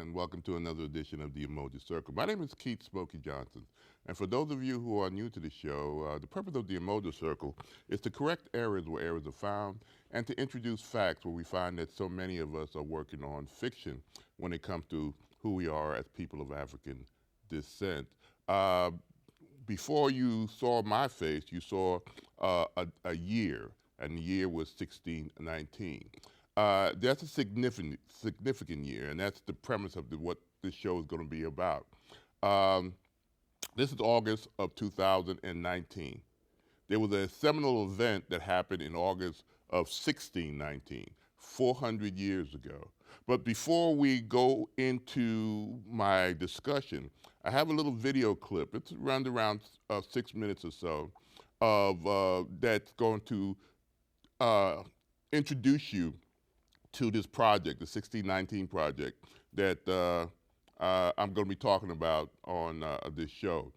and welcome to another edition of the Emoji Circle. My name is Keith Smokey Johnson, and for those of you who are new to the show, the purpose of the Emoji Circle is to correct errors where errors are found and to introduce facts where we find that so many of us are working on fiction when it comes to who we are as people of African descent. Before you saw my face, you saw a year, and the year was 1619. That's a significant year, and that's the premise of what this show is going to be about. This is August of 2019. There was a seminal event that happened in August of 1619, 400 years ago. But before we go into my discussion, I have a little video clip. It's around 6 minutes or so of that's going to introduce you to this project, the 1619 project, that I'm going to be talking about on this show.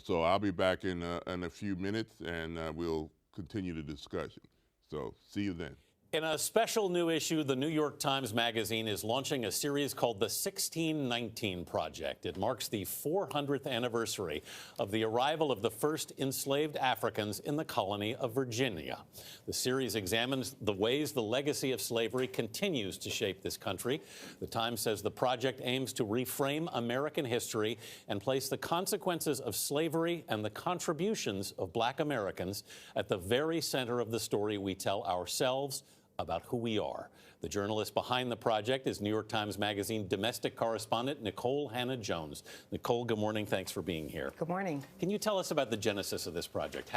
So I'll be back in a few minutes, and we'll continue the discussion. So see you then. In a special new issue, the New York Times Magazine is launching a series called the 1619 Project. It marks the 400th anniversary of the arrival of the first enslaved Africans in the colony of Virginia. The series examines the ways the legacy of slavery continues to shape this country. The Times says the project aims to reframe American history and place the consequences of slavery and the contributions of Black Americans at the very center of the story we tell ourselves about who we are. The journalist behind the project is New York Times Magazine domestic correspondent Nicole Hannah-Jones. Nicole, good morning. Thanks for being here. Good morning. Can you tell us about the genesis of this project?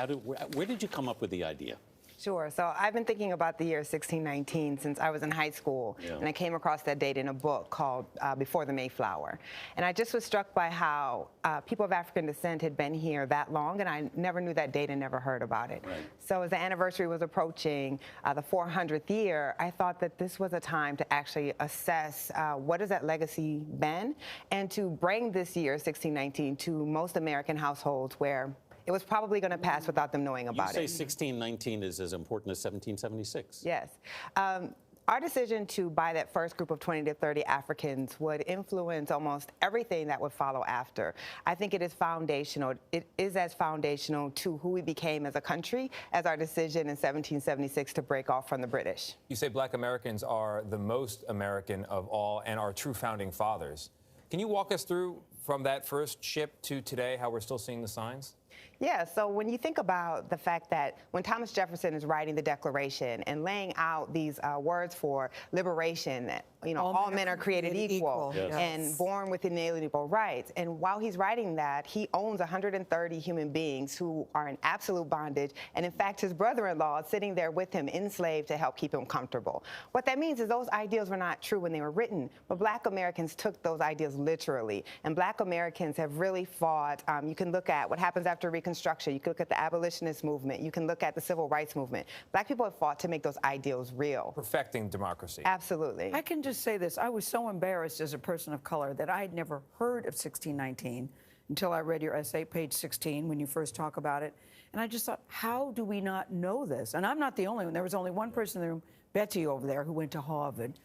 Where did you come up with the idea? Sure. So I've been thinking about the year 1619 since I was in high school, and I came across that date in a book called Before the Mayflower. And I just was struck by how people of African descent had been here that long, and I never knew that date and never heard about it. Right. So as the anniversary was approaching the 400th year, I thought that this was a time to actually assess what has that legacy been, and to bring this year, 1619, to most American households where it was probably going to pass without them knowing about it. You say 1619 is as important as 1776. Yes. Our decision to buy that first group of 20 to 30 Africans would influence almost everything that would follow after. I think it is foundational. It is as foundational to who we became as a country as our decision in 1776 to break off from the British. You say Black Americans are the most American of all and our true founding fathers. Can you walk us through from that first ship to today how we're still seeing the signs? Yeah, so when you think about the fact that when Thomas Jefferson is writing the Declaration and laying out these words for liberation, that, you know, all men are created equal and born with inalienable rights. And while he's writing that, he owns 130 human beings who are in absolute bondage. And in fact, his brother-in-law is sitting there with him enslaved to help keep him comfortable. What that means is those ideals were not true when they were written, but Black Americans took those ideals literally. And Black Americans have really fought. You can look at what happens after Reconstruction. You can look at the abolitionist movement. You can look at the civil rights movement. Black people have fought to make those ideals real. Perfecting democracy. Absolutely. I can just say this. I was so embarrassed as a person of color that I had never heard of 1619 until I read your essay, page 16, when you first talk about it. And I just thought, how do we not know this? And I'm not the only one. There was only one person in the room, Betty over there, who went to Harvard.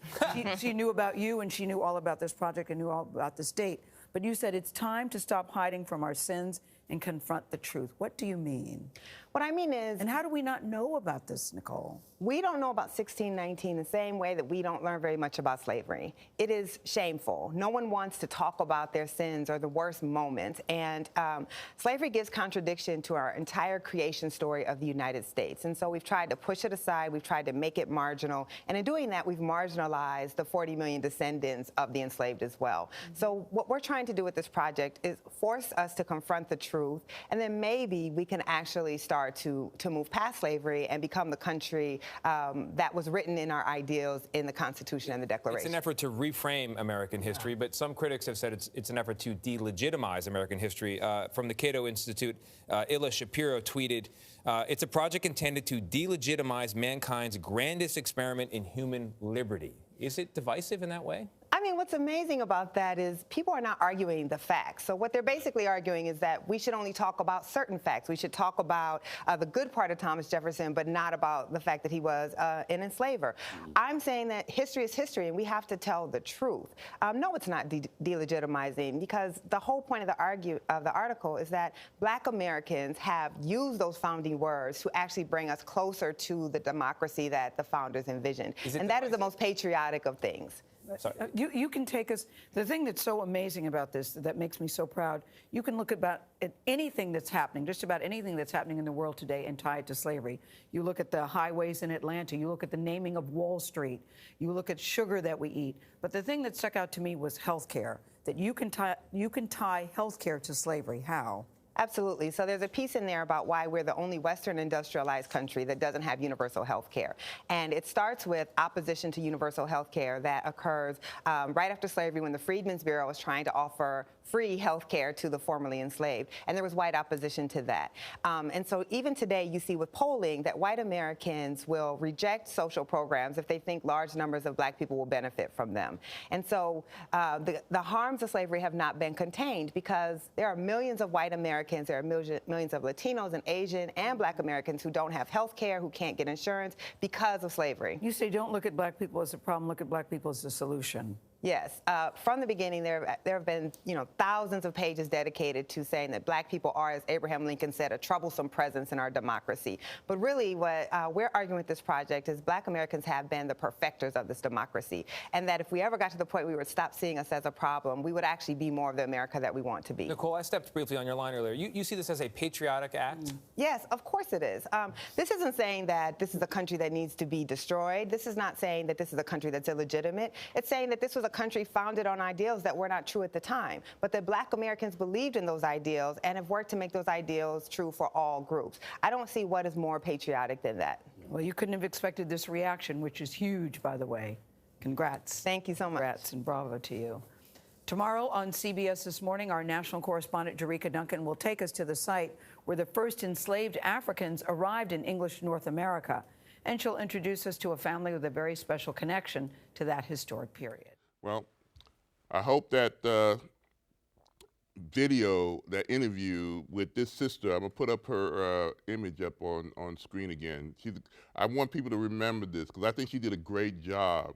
She knew about you, and she knew all about this project and knew all about this date. But you said it's time to stop hiding from our sins and confront the truth. What do you mean? What I mean is... And how do we not know about this, Nicole? We don't know about 1619 the same way that we don't learn very much about slavery. It is shameful. No one wants to talk about their sins or the worst moments. And slavery gives contradiction to our entire creation story of the United States. And so we've tried to push it aside. We've tried to make it marginal. And in doing that, we've marginalized the 40 million descendants of the enslaved as well. So what we're trying to do with this project is force us to confront the truth. And then maybe we can actually start to move past slavery and become the country that was written in our ideals in the Constitution and the Declaration. It's an effort to reframe American history, but some critics have said it's an effort to delegitimize American history. From the Cato Institute, Illa Shapiro tweeted, it's a project intended to delegitimize mankind's grandest experiment in human liberty. Is it divisive in that way? I mean, mean, what's amazing about that is people are not arguing the facts. So what they're basically arguing is that we should only talk about certain facts. We should talk about the good part of Thomas Jefferson, but not about the fact that he was an enslaver. I'm saying that history is history, and we have to tell the truth. No, it's not delegitimizing, because the whole point of the article is that Black Americans have used those founding words to actually bring us closer to the democracy that the founders envisioned. And that is the most patriotic of things. You can take us, the thing that's so amazing about this, that makes me so proud, you can look at anything that's happening, just about anything that's happening in the world today and tie it to slavery. You look at the highways in Atlanta, you look at the naming of Wall Street, you look at sugar that we eat. But the thing that stuck out to me was health care, that you can tie health care to slavery. How? Absolutely. So there's a piece in there about why we're the only Western industrialized country that doesn't have universal health care. And it starts with opposition to universal health care that occurs right after slavery, when the Freedmen's Bureau was trying to offer free health care to the formerly enslaved. And there was white opposition to that. And so even today, you see with polling that white Americans will reject social programs if they think large numbers of Black people will benefit from them. And so the harms of slavery have not been contained, because there are millions of white Americans, there are millions of Latinos and Asian and Black Americans who don't have health care, who can't get insurance because of slavery. You say don't look at Black people as a problem, look at Black people as the solution. Yes. From the beginning, there have been, thousands of pages dedicated to saying that Black people are, as Abraham Lincoln said, a troublesome presence in our democracy. But really what we're arguing with this project is Black Americans have been the perfecters of this democracy, and that if we ever got to the point we would stop seeing us as a problem, we would actually be more of the America that we want to be. Nicole, I stepped briefly on your line earlier. You see this as a patriotic act? Yes, of course it is. This isn't saying that this is a country that needs to be destroyed. This is not saying that this is a country that's illegitimate. It's saying that this was a country founded on ideals that were not true at the time, but that Black Americans believed in those ideals and have worked to make those ideals true for all groups. I don't see what is more patriotic than that. Well, you couldn't have expected this reaction, which is huge, by the way. Congrats. Thank you so much. Congrats and bravo to you. Tomorrow on CBS This Morning, our national correspondent, Jerika Duncan, will take us to the site where the first enslaved Africans arrived in English North America. And she'll introduce us to a family with a very special connection to that historic period. Well, I hope that video, that interview with this sister, I'm gonna put up her image up on screen again. I want people to remember this, because I think she did a great job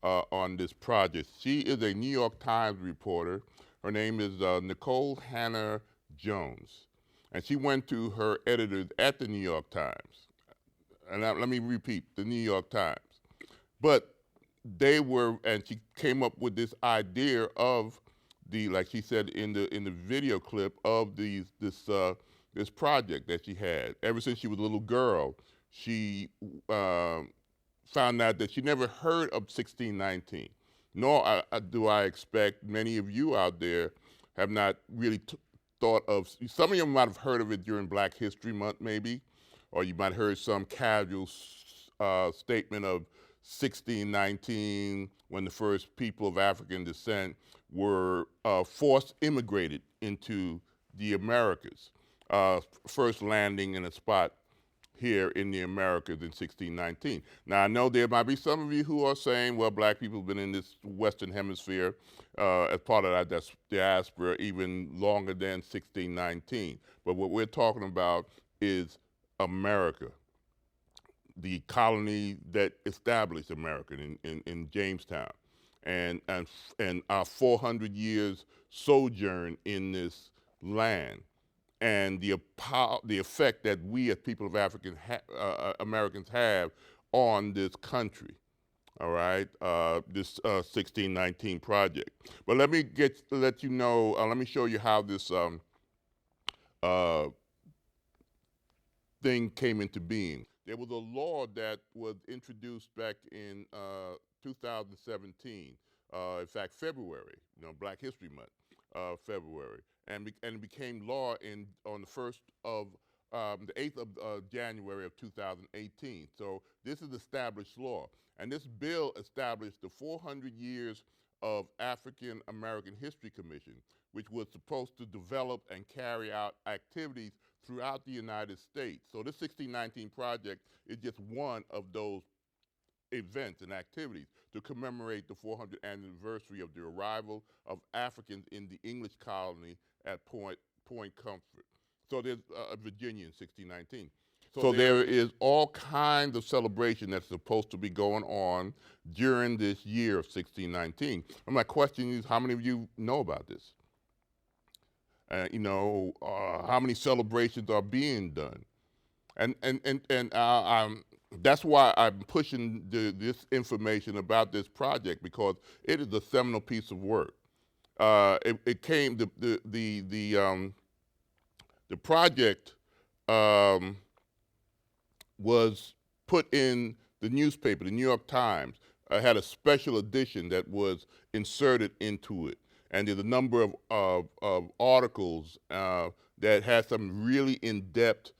on this project. She is a New York Times reporter. Her name is Nicole Hannah Jones. And she went to her editors at the New York Times. And let me repeat, the New York Times. But and she came up with this idea of like she said in the video clip, of this project that she had. Ever since she was a little girl, she found out that she never heard of 1619. Nor do I expect many of you out there have not really thought of. Some of you might have heard of it during Black History Month, maybe, or you might have heard some casual statement of 1619, when the first people of African descent were forced immigrated into the Americas, first landing in a spot here in the Americas in 1619. Now, I know there might be some of you who are saying, well, Black people have been in this Western Hemisphere as part of that diaspora even longer than 1619. But what we're talking about is America, the colony that established America in Jamestown, and our 400 years sojourn in this land, and the effect that we as people of Americans have on this country. All right, this 1619 project. But let me let you know. Let me show you how this thing came into being. There was a law that was introduced back in 2017, in fact, February, Black History Month, February, and it became law on the 1st of, the 8th of January of 2018. So this is established law. And this bill established the 400 years of African American History Commission, which was supposed to develop and carry out activities throughout the United States. So this 1619 project is just one of those events and activities to commemorate the 400th anniversary of the arrival of Africans in the English colony at Point Comfort. So there's Virginia in 1619. So there is all kinds of celebration that's supposed to be going on during this year of 1619. And my question is, how many of you know about this? How many celebrations are being done? And that's why I'm pushing this information about this project, because it is a seminal piece of work. The project was put in the newspaper. The New York Times had a special edition that was inserted into it. And there's a number of articles that had some really in-depth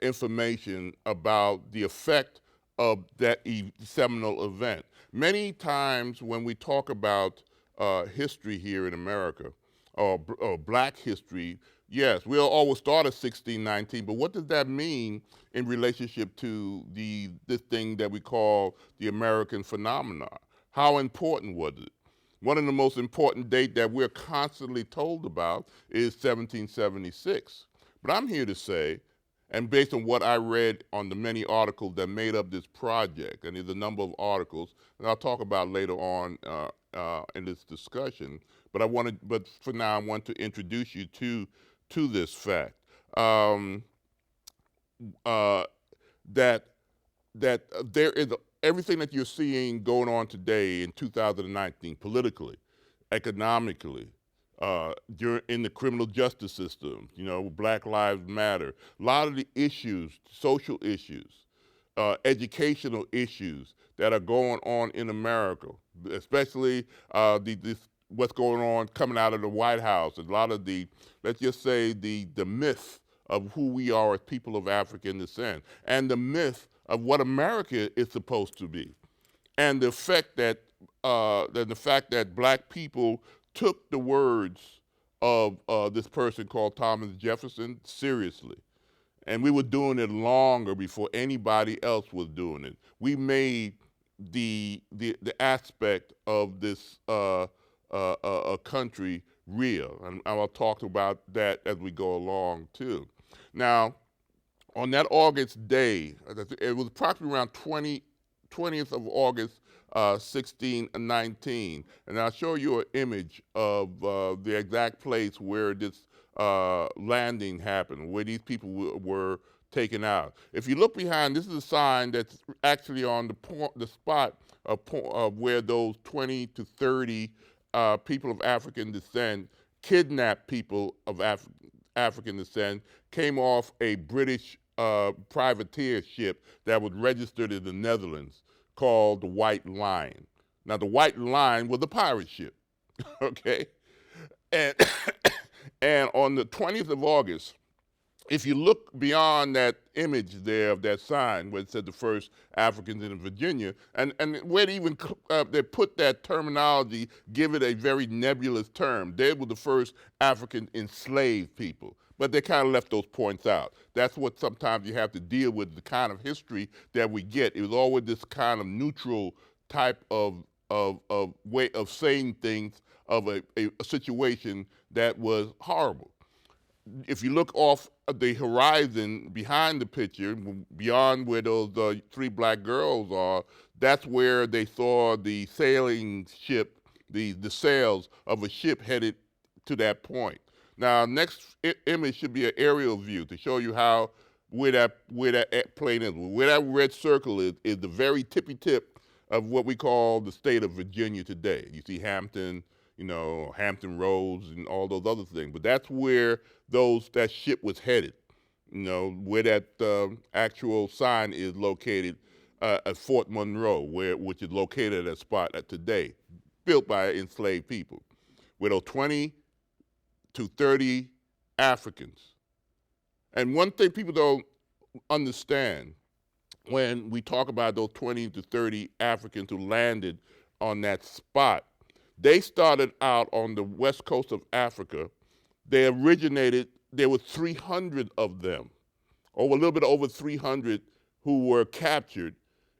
information about the effect of that seminal event. Many times when we talk about history here in America, or black history, yes, we'll always start at 1619, but what does that mean in relationship to this thing that we call the American phenomenon? How important was it? One of the most important dates that we're constantly told about is 1776. But I'm here to say, and based on what I read on the many articles that made up this project, and there's a number of articles that I'll talk about later on in this discussion, but for now I want to introduce you to this fact, that there is everything that you're seeing going on today in 2019, politically, economically, in the criminal justice system, Black Lives Matter, a lot of the issues, social issues, educational issues that are going on in America, especially what's going on coming out of the White House, a lot of let's just say the myth of who we are as people of African descent, and the myth of what America is supposed to be, and the fact that black people took the words of this person called Thomas Jefferson seriously. And we were doing it longer before anybody else was doing it. We made the aspect of this country real, and I'll talk about that as we go along too. Now, on that August day, it was approximately around 20th of August, 1619, and I'll show you an image of the exact place where this landing happened, where these people were taken out. If you look behind, this is a sign that's actually on the spot of where those 20 to 30 people of African descent, kidnapped people of African descent, came off a British privateer ship that was registered in the Netherlands called the White Lion. Now, the White Lion was a pirate ship, okay? And, and on the 20th of August, if you look beyond that image there of that sign where it said the first Africans in Virginia, and where they put that terminology, give it a very nebulous term. They were the first African enslaved people, but they kind of left those points out. That's what sometimes you have to deal with, the kind of history that we get. It was always this kind of neutral type of way of saying things of a situation that was horrible. If you look off the horizon behind the picture, beyond where those three black girls are, that's where they saw the sailing ship, the sails of a ship headed to that point. Now, next image should be an aerial view to show you where that plane is. Where that red circle is the very tippy tip of what we call the state of Virginia today. You see Hampton, Hampton Roads and all those other things. But that's where that ship was headed, where that actual sign is located at Fort Monroe, which is located at a spot today, built by enslaved people, with those 20 to 30 Africans. And one thing people don't understand when we talk about those 20 to 30 Africans who landed on that spot, they started out on the west coast of Africa. There were 300 of them, or a little bit over 300 who were captured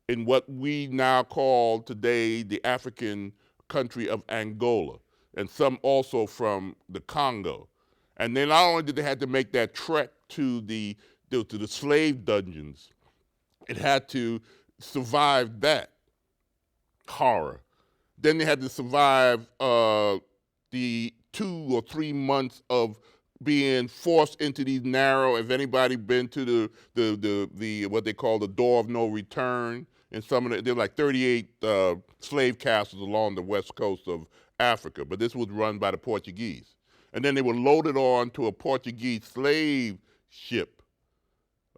in what we now call today the African country of Angola, and some also from the Congo. And then not only did they have to make that trek to the slave dungeons, it had to survive that horror. Then they had to survive the 2 or 3 months of being forced into these narrow. If anybody been to the what they call the door of no return, and some of there were like 38 slave castles along the west coast of Africa, but this was run by the Portuguese. And then they were loaded on to a Portuguese slave ship,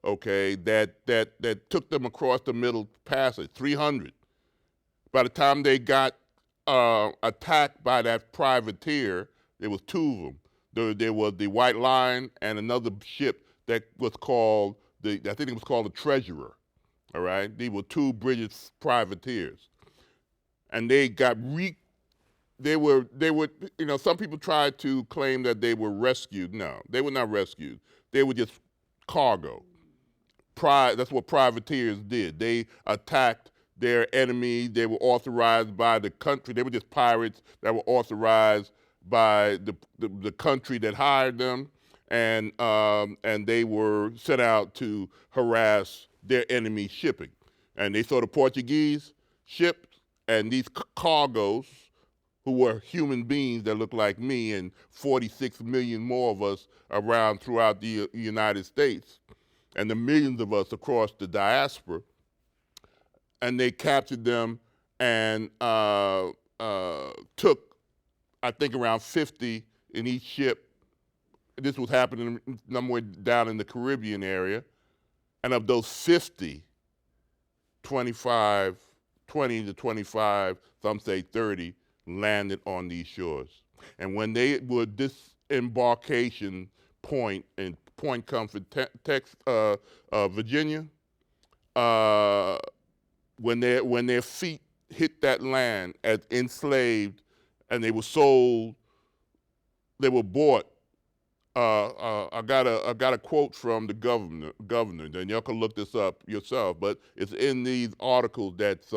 okay, that took them across the Middle Passage, 300. By the time they got attacked by that privateer, there was 2 of them. There was the White Line and another ship that was called I think it was called the Treasurer. All right, these were 2 British privateers, and they got they were some people tried to claim that they were rescued. No, they were not rescued. They were just cargo. That's what privateers did. They attacked their enemy. They were authorized by the country. They were just pirates that were authorized by the country that hired them, and they were sent out to harass their enemy shipping. And they saw the Portuguese ships and these cargoes, who were human beings that looked like me and 46 million more of us around throughout the United States, and the millions of us across the diaspora. And they captured them and took, I think, around 50 in each ship. This was happening somewhere down in the Caribbean area. And of those 50, 20 to 25, some say 30, landed on these shores. And when they were disembarkation point in Point Comfort, Virginia, when their feet hit that land as enslaved, and they were sold, they were bought. I got a quote from the governor, and y'all can look this up yourself, but it's in these articles that's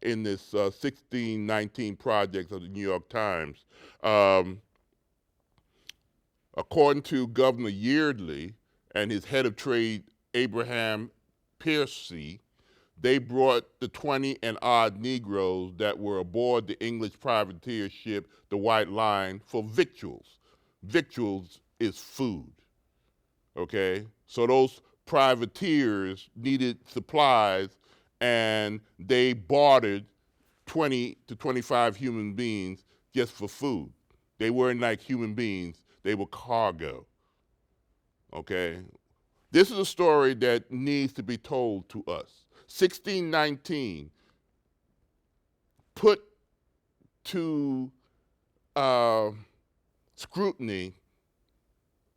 in this 1619 project of the New York Times. According to Governor Yeardley and his head of trade, Abraham Piercy, they brought the 20 and odd Negroes that were aboard the English privateer ship, the White Line, for victuals. Victuals is food, okay? So those privateers needed supplies, and they bartered 20 to 25 human beings just for food. They weren't like human beings, they were cargo, okay? This is a story that needs to be told to us. 1619 put to scrutiny.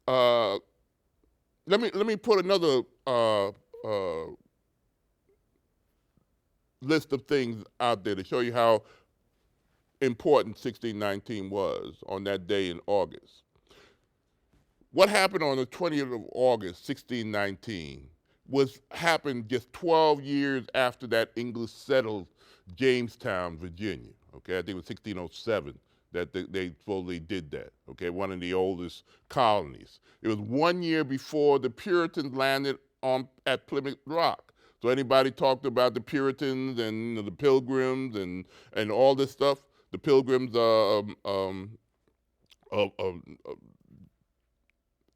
Let me put another list of things out there to show you how important 1619 was on that day in August. What happened on the 20th of August, 1619, happened just 12 years after that English settled Jamestown, Virginia. Okay, I think it was 1607 that they supposedly did that. Okay, one of the oldest colonies. It was 1 year before the Puritans landed at Plymouth Rock. So anybody talked about the Puritans and the Pilgrims and all this stuff? The Pilgrims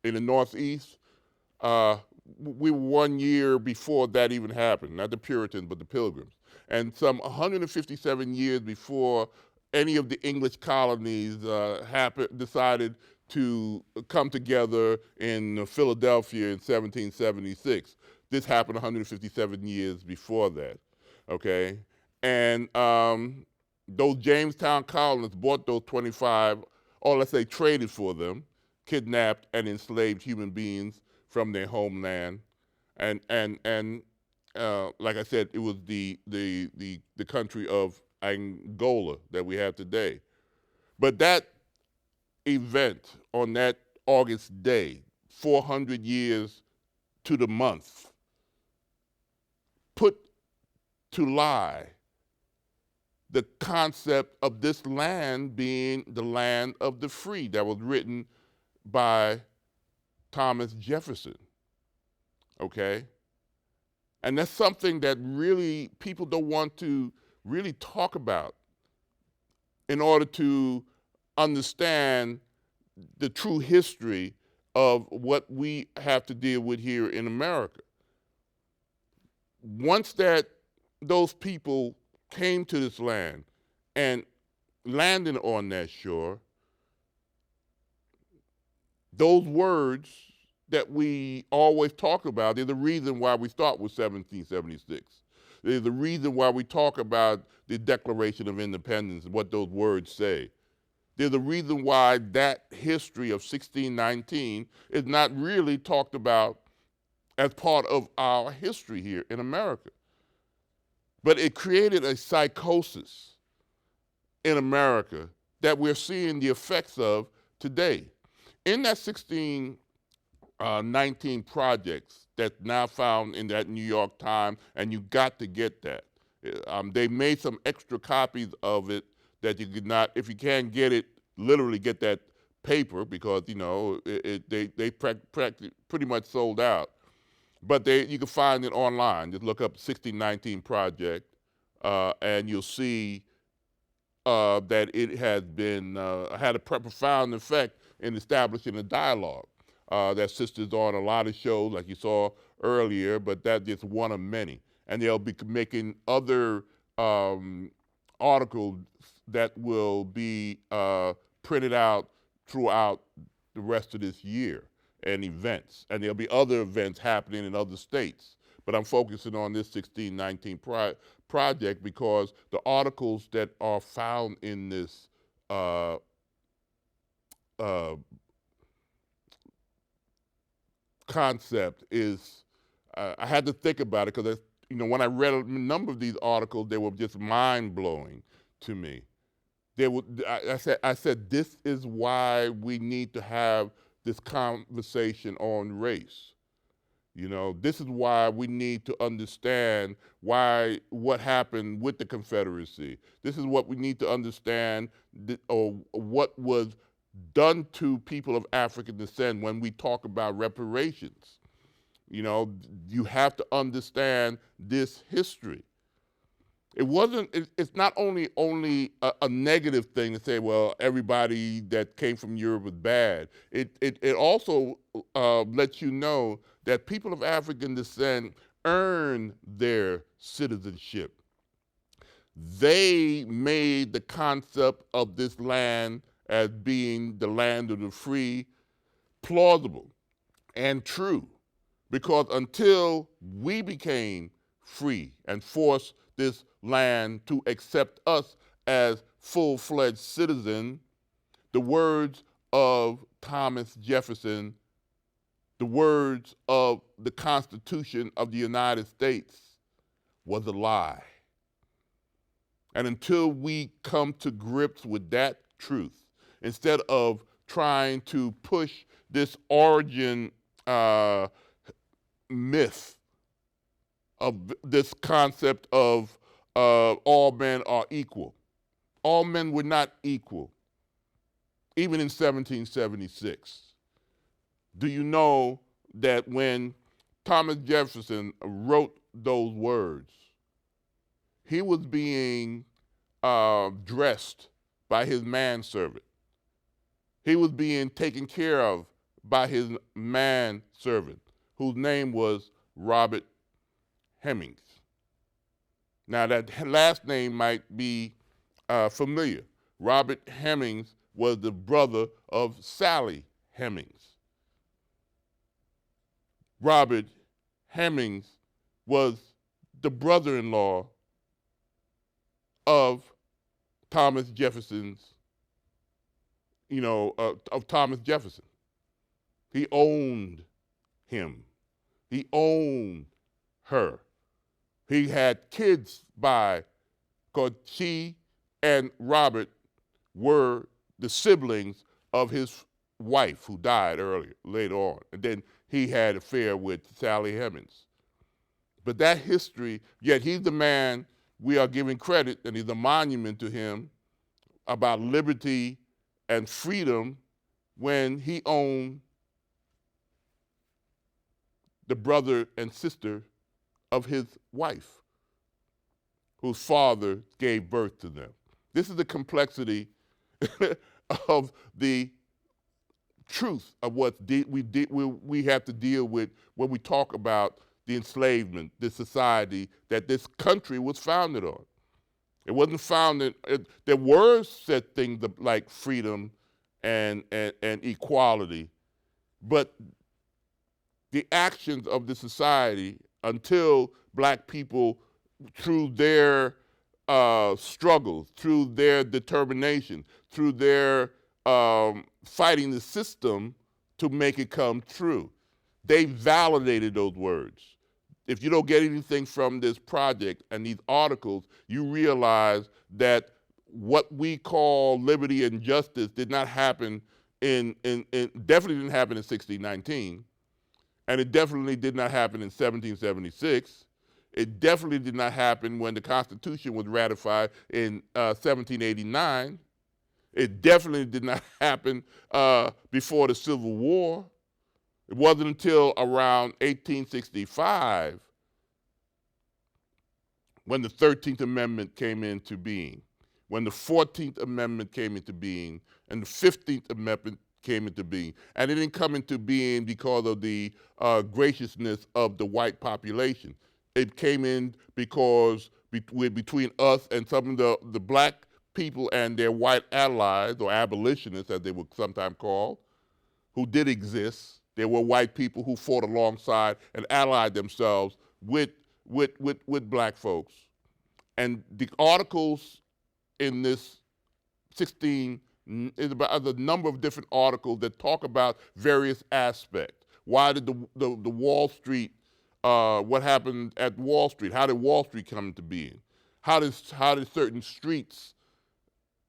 in the Northeast. We were 1 year before that even happened, not the Puritans, but the Pilgrims. And some 157 years before any of the English colonies decided to come together in Philadelphia in 1776. This happened 157 years before that, okay? And those Jamestown colonists bought those 25, or let's say traded for them, kidnapped and enslaved human beings from their homeland, and like I said, it was the country of Angola that we have today. But that event on that August day, 400 years to the month, put to lie the concept of this land being the land of the free that was written by Thomas Jefferson, okay? And that's something that really people don't want to really talk about in order to understand the true history of what we have to deal with here in America. Once that those people came to this land and landed on that shore, those words that we always talk about, they're the reason why we start with 1776. They're the reason why we talk about the Declaration of Independence and what those words say. They're the reason why that history of 1619 is not really talked about as part of our history here in America. But it created a psychosis in America that we're seeing the effects of today. In that 1619 projects that's now found in that New York Times, and you got to get that. They made some extra copies of it that you could not, if you can't get it, literally get that paper because, you know, they pretty much sold out. But you can find it online. Just look up 1619 Project, and you'll see that it has been had a profound effect in establishing a dialogue that sisters on a lot of shows, like you saw earlier. But that's just one of many, and they'll be making other articles that will be printed out throughout the rest of this year, and events. And there'll be other events happening in other states. But I'm focusing on this 1619 project because the articles that are found in this concept is, I had to think about it because, you know, when I read a number of these articles, they were just mind-blowing to me. I said, this is why we need to have this conversation on race. You know, this is why we need to understand what happened with the Confederacy. This is what we need to understand, or what was done to people of African descent when we talk about reparations. You know, you have to understand this history. It's not only a negative thing to say, well, everybody that came from Europe was bad. It also lets you know that people of African descent earn their citizenship. They made the concept of this land as being the land of the free plausible and true, because until we became free and forced this land to accept us as full-fledged citizens, the words of Thomas Jefferson, the words of the Constitution of the United States was a lie. And until we come to grips with that truth, instead of trying to push this origin myth of this concept of all men are equal. All men were not equal, even in 1776. Do you know that when Thomas Jefferson wrote those words, he was being dressed by his manservant. He was being taken care of by his manservant, whose name was Robert Hemings. Now that last name might be familiar. Robert Hemings was the brother of Sally Hemings. Robert Hemings was the brother-in-law of Thomas Jefferson's, of Thomas Jefferson. He owned him. He owned her. He had kids because she and Robert were the siblings of his wife who died later on. And then he had an affair with Sally Hemings. But that history, yet he's the man we are giving credit, and he's a monument to him about liberty and freedom when he owned the brother and sister of his wife, whose father gave birth to them. This is the complexity of the truth of what we have to deal with when we talk about the enslavement, the society that this country was founded on. It wasn't founded, there were said things like freedom and equality, but the actions of the society until black people, through their struggles, through their determination, through their fighting the system to make it come true, they validated those words. If you don't get anything from this project and these articles, you realize that what we call liberty and justice did not happen definitely didn't happen in 1619, and it definitely did not happen in 1776. It definitely did not happen when the Constitution was ratified in 1789. It definitely did not happen before the Civil War. It wasn't until around 1865 when the 13th Amendment came into being, when the 14th Amendment came into being, and the 15th Amendment came into being. And it didn't come into being because of the graciousness of the white population. It came in because between us and some of the black people and their white allies, or abolitionists as they were sometimes called, who did exist. There were white people who fought alongside and allied themselves with black folks. And the articles in this 16 is about a number of different articles that talk about various aspects. Why did the Wall Street, what happened at Wall Street? How did Wall Street come into being? How did certain streets,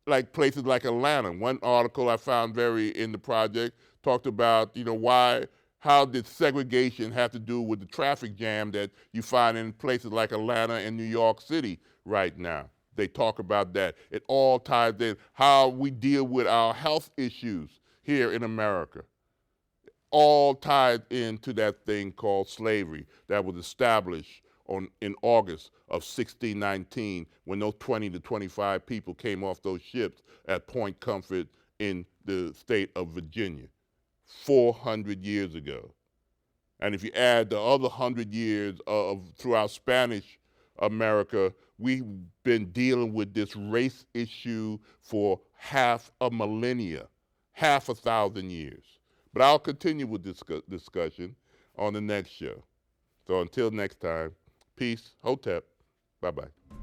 like places like Atlanta, one article I found in the project talked about, how did segregation have to do with the traffic jam that you find in places like Atlanta and New York City right now? They talk about that. It all ties in how we deal with our health issues here in America. All tied into that thing called slavery that was established in August of 1619 when those 20 to 25 people came off those ships at Point Comfort in the state of Virginia, 400 years ago. And if you add the other 100 years throughout Spanish America, we've been dealing with this race issue for half a millennia, half a thousand years. But I'll continue with this discussion on the next show. So until next time, peace, hotep, bye-bye.